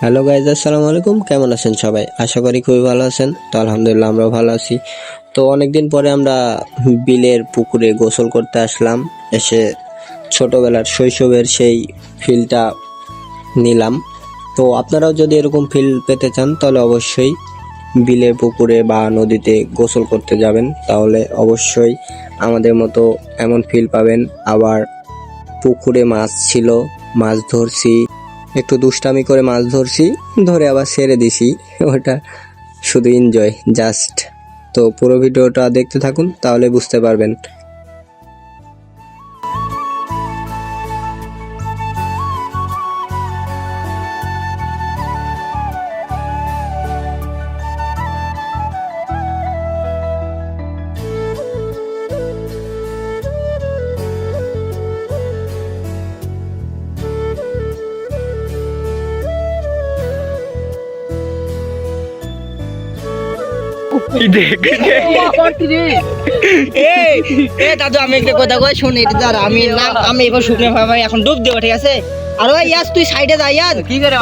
Hello guys, আসসালামু আলাইকুম। কেমন আছেন সবাই? আশা করি খুবই ভালো আছেন। তো আলহামদুলিল্লাহ আমরাও ভালো আছি। তো অনেকদিন পরে আমরা বিলের পুকুরে গোসল করতে আসলাম। এসে ছোটবেলার শৈশবের সেই ফিলটা নিলাম। তো আপনারাও যদি এরকম ফিল পেতে চান তাহলে অবশ্যই বিলের পুকুরে বা নদীতে গোসল করতে যাবেন, তাহলে অবশ্যই আমাদের মতো এমন ফিল পাবেন। আবার পুকুরে মাছ ছিল, মাছ ধরছি, একটু দুষ্টামি করে মাছ ধরছি, ধরে আবার ছেড়ে দিছি। ওটা শুধু এনজয় জাস্ট। তো পুরো ভিডিওটা দেখতে থাকুন, তাহলে বুঝতে পারবেন। দাদু আমি একটা কথা কই শুন, এটা দাঁড়া, আমি এবার শুকনো ভাবে এখন ডুব দেবো, ঠিক আছে? আর ওই ইয়াস তুই সাইডে যা, ইয়াস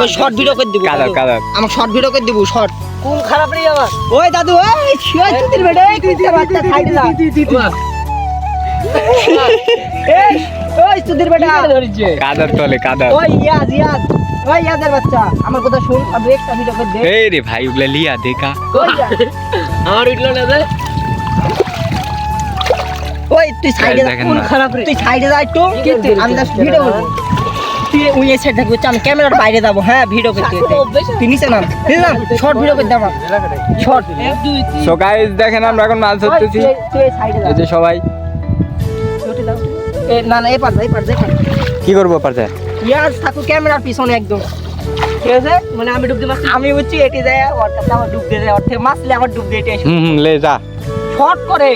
ওই শর্ট ভিডিও করে দিব, আমার শর্ট ভিডিও করে দিব, শর্ট কোন খারাপ রে আমার ওই দাদু, ওই শুয়ে তুই বেটা, এই তুই বাচ্চা সাইডে যা, এই ওই তুই বেটা কাদার তলে কাদার। ওই ইয়াস ওই ইয়াসের বাচ্চা আমার কথা শুন, আর একটা ভিডিও করে দে। এই রে ভাই, ওগুলা লিয়া দেখা আমার উঠলো না রে। ওই তুই সাইডে যা, কোন খারাপ রে, তুই সাইডে যা একটু, আমি জাস্ট ভিডিও করব। তুই ওই সাইড থাকবি, আমি ক্যামেরার বাইরে যাব। হ্যাঁ, ভিডিও করতে তুই নিচে নাম, শর্ট ভিডিও করতে আমার শর্ট। সো গাইস দেখেন, আমরা এখন মাছ ধরতেছি। তুই সাইডে যা, এই যে সবাই উঠে দাও। না না, এই পার যা। কি করবো পারছে? ইয়াস থাকো ক্যামেরার পিছনে একদম, ঠিক আছে? মানে আমি ডুব দিই, আমি বুঝছি এটি যায়, ওর কাছে আমার ডুব দিয়ে যায়, ওর থেকে মাছলে আমার ডুব দিয়ে এটি লে যা শর্ট করে